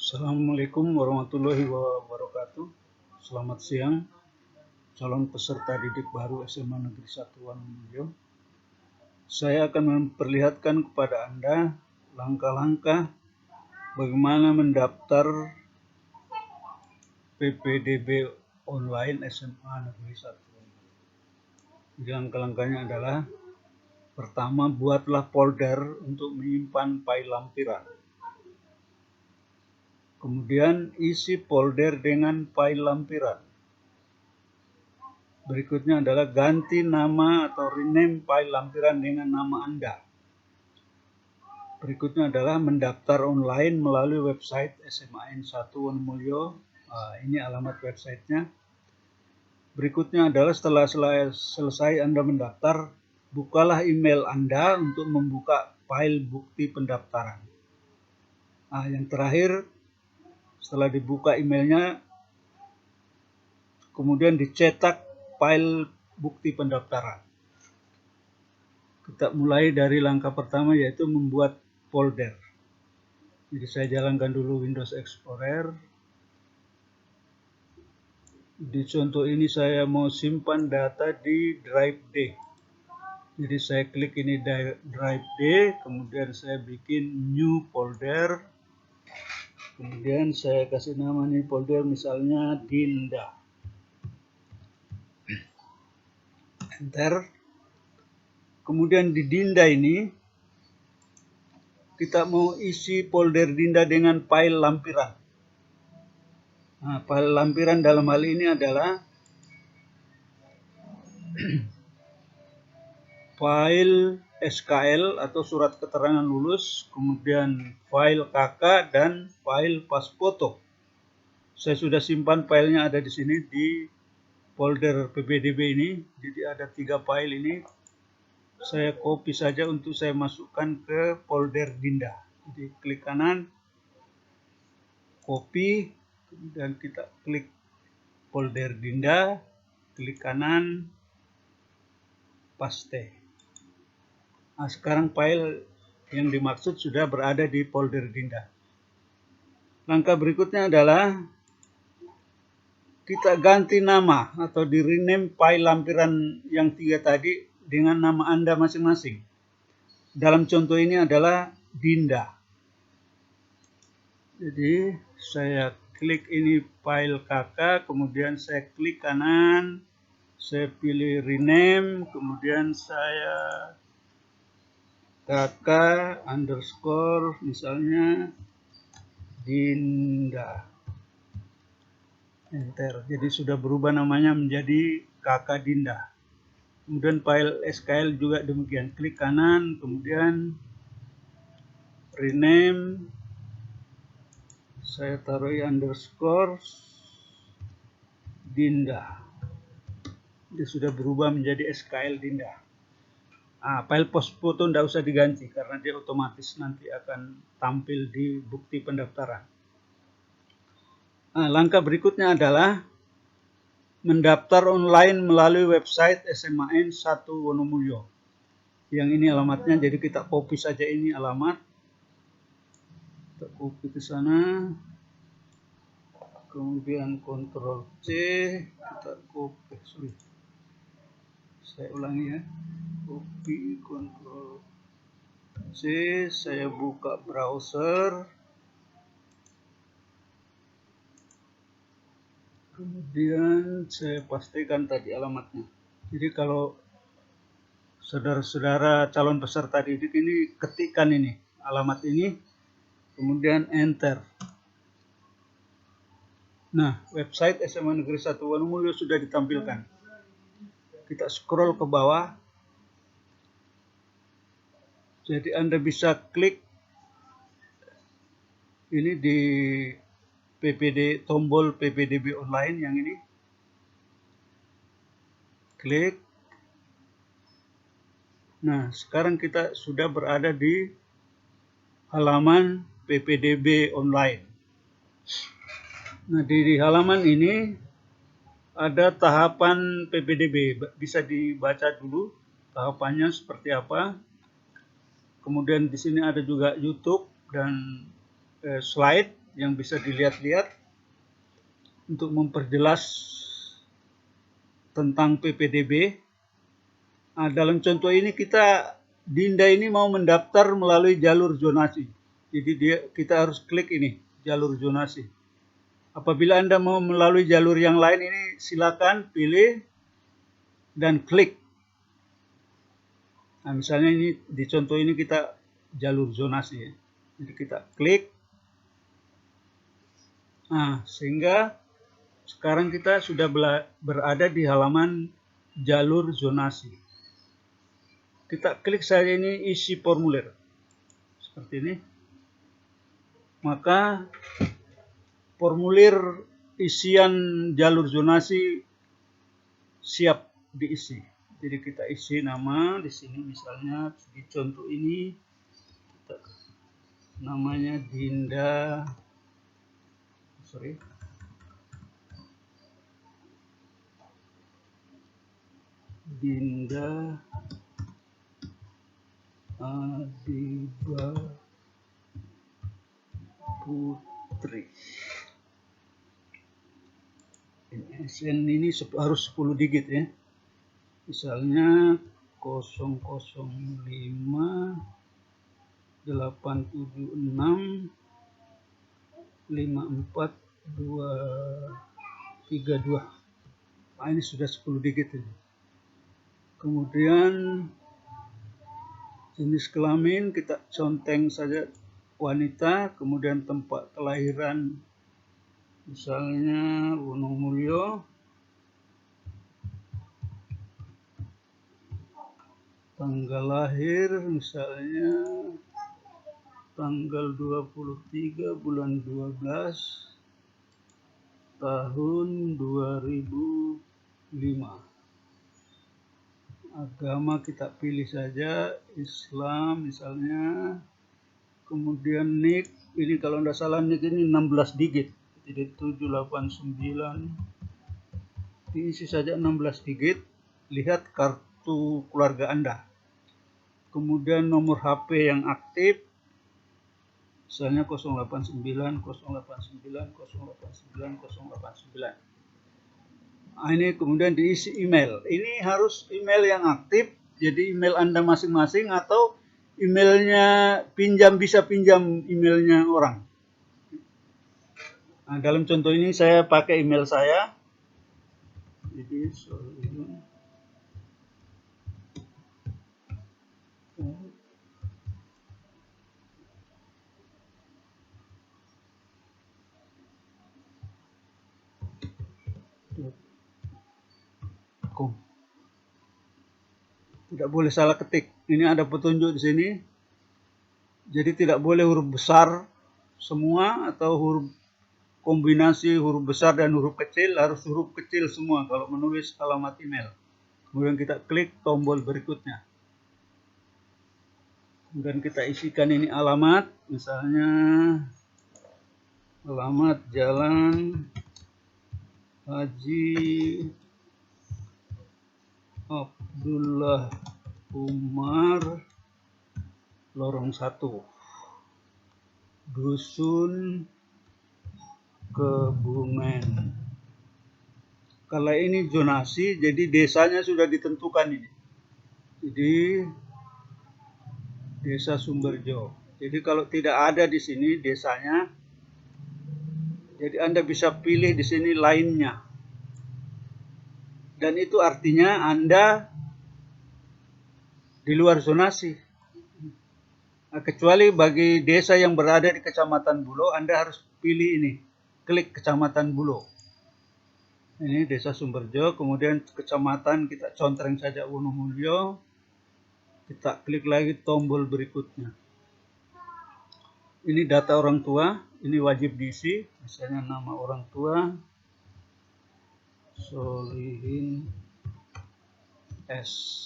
Assalamualaikum warahmatullahi wabarakatuh. Selamat siang, calon peserta didik baru SMA Negeri 1 Wanomulyo. Saya akan memperlihatkan kepada Anda langkah-langkah bagaimana mendaftar PPDB online SMA Negeri 1 Wanomulyo. Jadi langkah-langkahnya adalah: pertama, buatlah folder untuk menyimpan file lampiran. Kemudian isi folder dengan file lampiran. Berikutnya adalah ganti nama atau rename file lampiran dengan nama Anda. Berikutnya adalah mendaftar online melalui website SMAN 1 Wanomulyo. Ini alamat websitenya. Berikutnya adalah setelah selesai Anda mendaftar, bukalah email Anda untuk membuka file bukti pendaftaran. Yang terakhir, setelah dibuka emailnya, kemudian dicetak file bukti pendaftaran. Kita mulai dari langkah pertama, yaitu membuat folder. Jadi saya jalankan dulu Windows Explorer. Di contoh ini saya mau simpan data di drive D. Jadi saya klik ini drive D, kemudian saya bikin new folder. Kemudian saya kasih nama nih folder misalnya Dinda. Enter. Kemudian di Dinda ini kita mau isi folder Dinda dengan file lampiran. File lampiran dalam hal ini adalah file SKL atau surat keterangan lulus, kemudian file KK dan file pas foto. Saya sudah simpan filenya, ada di sini di folder PPDB ini. Jadi ada 3 file ini. Saya copy saja untuk saya masukkan ke folder Dinda. Jadi klik kanan, copy, kemudian kita klik folder Dinda, klik kanan, paste. Sekarang file yang dimaksud sudah berada di folder Dinda. Langkah berikutnya adalah kita ganti nama atau di rename file lampiran yang 3 tadi dengan nama Anda masing-masing. Dalam contoh ini adalah Dinda. Jadi saya klik ini file KK, kemudian saya klik kanan, saya pilih rename, kemudian saya KK underscore misalnya Dinda. Enter. Jadi sudah berubah namanya menjadi KK Dinda. Kemudian file SKL juga demikian. Klik kanan, kemudian rename. Saya taruh underscore Dinda. Dia sudah berubah menjadi SKL Dinda. File post foto tidak usah diganti karena dia otomatis nanti akan tampil di bukti pendaftaran. Langkah berikutnya adalah mendaftar online melalui website SMAN 1 Wanomulyo. Yang ini alamatnya, jadi kita copy saja ini alamat. Kita copy ke sana. Kemudian Ctrl C, kita copy. Saya ulangi ya. Copy, Ctrl C, saya buka browser. Kemudian saya pastikan tadi alamatnya. Jadi kalau saudara-saudara calon peserta didik ini ketikkan ini alamat ini, kemudian enter. Website SMA Negeri 1 Wanomulyo sudah ditampilkan. Kita scroll ke bawah. Jadi Anda bisa klik ini di tombol PPDB online yang ini. Klik. Sekarang kita sudah berada di halaman PPDB online. Di halaman ini ada tahapan PPDB. Bisa dibaca dulu tahapannya seperti apa. Kemudian di sini ada juga YouTube dan slide. yang bisa dilihat-lihat untuk memperjelas tentang PPDB. Nah, dalam contoh ini Dinda ini mau mendaftar melalui jalur zonasi. Jadi kita harus klik ini, jalur zonasi. Apabila Anda mau melalui jalur yang lain ini, silakan pilih dan klik. Nah, misalnya ini di contoh ini kita jalur zonasi ya. Jadi kita klik. Nah, sehingga sekarang kita sudah berada di halaman jalur zonasi. Kita klik saja ini isi formulir. Seperti ini. Maka formulir isian jalur zonasi siap diisi. Jadi kita isi nama di sini, misalnya di contoh ini namanya Dinda Adiba Putri. SN ini harus 10 digit ya. Misalnya 005 876 54232. Nah, ini sudah 10 digit ini. Kemudian jenis kelamin kita conteng saja wanita, kemudian tempat kelahiran misalnya Wonomulyo, tanggal lahir misalnya tanggal 23 bulan 12 tahun 2005. Agama kita pilih saja Islam misalnya. Kemudian NIK, ini kalau tidak salah NIK ini 16 digit. Jadi 789. Diisi saja 16 digit. Lihat kartu keluarga Anda. Kemudian nomor HP yang aktif. Misalnya 089 089 089 089. Nah, ini kemudian diisi email. Ini harus email yang aktif, jadi email Anda masing-masing atau emailnya bisa pinjam emailnya orang. Nah, dalam contoh ini saya pakai email saya. Jadi tidak boleh salah ketik. Ini ada petunjuk di sini. Jadi tidak boleh huruf besar semua atau huruf kombinasi huruf besar dan huruf kecil, harus huruf kecil semua kalau menulis alamat email. Kemudian kita klik tombol berikutnya. Kemudian kita isikan ini alamat, misalnya alamat Jalan Haji Abdullah Umar Lorong 1, Dusun Kebumen. Kalau ini zonasi, jadi desanya sudah ditentukan ini. Jadi Desa Sumberjo. Jadi kalau tidak ada di sini desanya, jadi Anda bisa pilih di sini lainnya. Dan itu artinya Anda di luar zonasi. Nah, kecuali bagi desa yang berada di Kecamatan Bulo, Anda harus pilih ini. Klik Kecamatan Bulo. Ini Desa Sumberjo, kemudian kecamatan kita contreng saja Wonomulyo. Kita klik lagi tombol berikutnya. Ini data orang tua, ini wajib diisi. Misalnya nama orang tua Solihin S.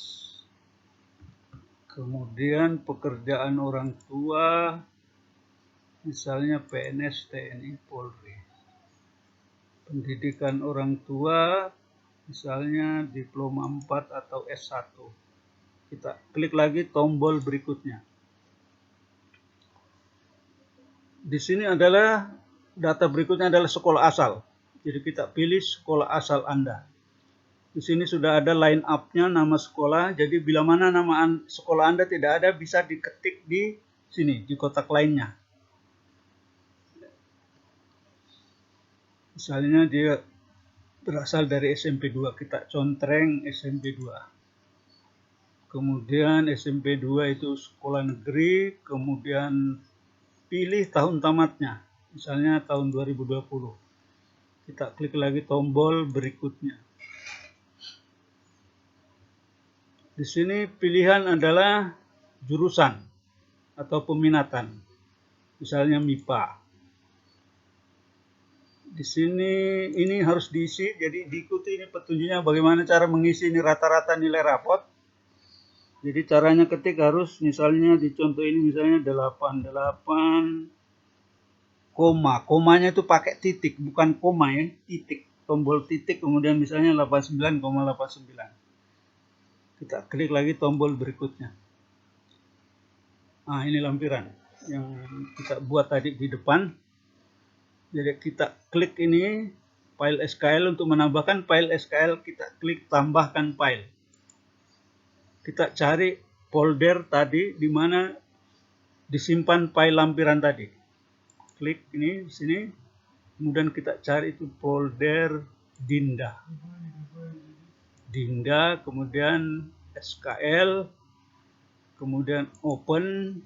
Kemudian pekerjaan orang tua, misalnya PNS, TNI, Polri. Pendidikan orang tua, misalnya diploma 4 atau S1. Kita klik lagi tombol berikutnya. Di sini adalah data berikutnya adalah sekolah asal. Jadi kita pilih sekolah asal Anda. Di sini sudah ada line up-nya nama sekolah. Jadi bila mana nama sekolah Anda tidak ada, bisa diketik di sini, di kotak lainnya. Misalnya dia berasal dari SMP 2, kita contreng SMP 2. Kemudian SMP 2 itu sekolah negeri, kemudian pilih tahun tamatnya, misalnya tahun 2020. Kita klik lagi tombol berikutnya. Di sini pilihan adalah jurusan atau peminatan, misalnya MIPA. Di sini ini harus diisi, jadi diikuti ini petunjuknya bagaimana cara mengisi ini rata-rata nilai rapot. Jadi caranya ketik harus misalnya di contoh ini misalnya 88, komanya itu pakai titik, bukan koma ya, titik, tombol titik, kemudian misalnya 89,89. Kita klik lagi tombol berikutnya. Nah, ini lampiran yang kita buat tadi di depan. Jadi kita klik ini file SQL, untuk menambahkan file SQL kita klik tambahkan file. Kita cari folder tadi di mana disimpan file lampiran tadi. Klik ini di sini, kemudian kita cari itu folder Dinda. Dinda, kemudian SQL, kemudian open,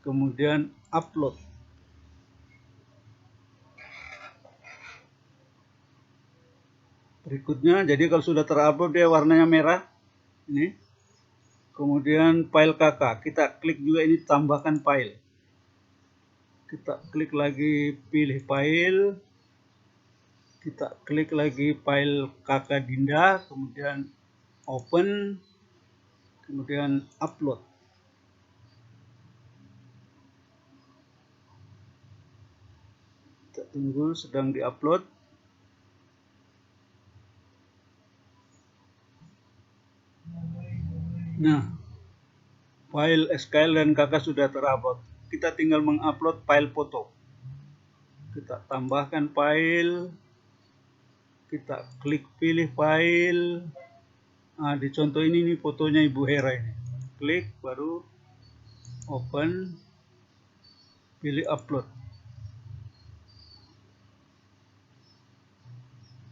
kemudian upload. Berikutnya, jadi kalau sudah terupload dia warnanya merah. Ini. Kemudian file KK, kita klik juga ini tambahkan file. Kita klik lagi pilih file. Kita klik lagi file KK Dinda, kemudian open, kemudian upload. Kita tunggu, sedang diupload. Nah, file SQL dan KK sudah terupload. Kita tinggal mengupload file foto. Kita tambahkan file. Kita klik pilih file. Nah, di contoh ini fotonya Ibu Hera ini. Klik, baru open, pilih upload.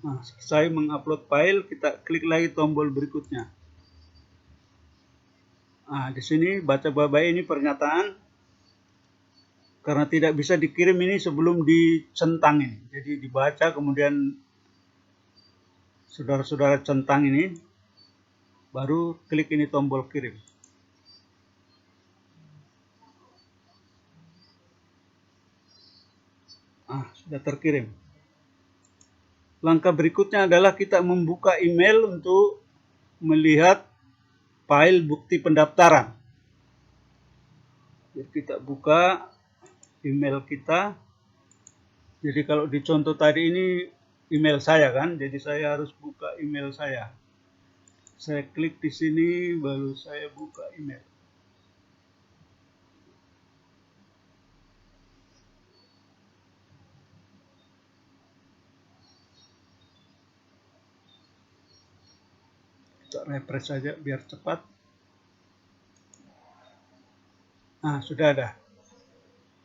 Nah, selesai mengupload file, kita klik lagi tombol berikutnya. Nah, di sini baca baik ini pernyataan karena tidak bisa dikirim ini sebelum dicentang ini. Jadi dibaca, kemudian saudara-saudara centang ini, baru klik ini tombol kirim. Sudah terkirim. Langkah berikutnya adalah kita membuka email untuk melihat file bukti pendaftaran. Jadi kita buka email kita. Jadi kalau di contoh tadi ini email saya kan, jadi saya harus buka email saya. Saya klik di sini, baru saya buka email. Kita refresh saja biar cepat. Nah, sudah ada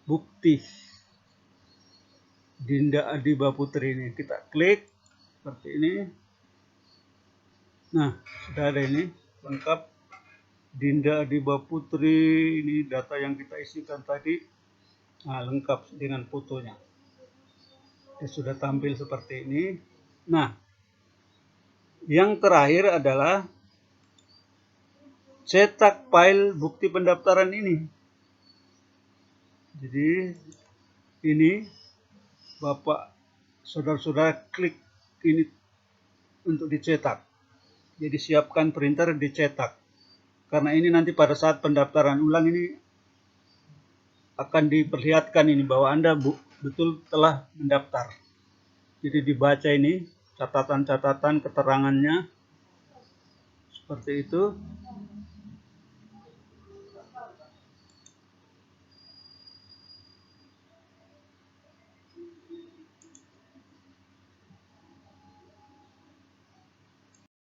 bukti Dinda Adiba Putri ini. Kita klik seperti ini. Nah, sudah ada ini lengkap Dinda Adiba Putri. Ini data yang kita isikan tadi. Nah, lengkap dengan fotonya. Dia sudah tampil seperti ini. Nah, yang terakhir adalah cetak file bukti pendaftaran ini. Jadi ini Bapak saudara-saudara klik ini untuk dicetak. Jadi siapkan printer dicetak. Karena ini nanti pada saat pendaftaran ulang ini akan diperlihatkan ini bahwa Anda betul telah mendaftar. Jadi dibaca ini catatan-catatan keterangannya seperti itu.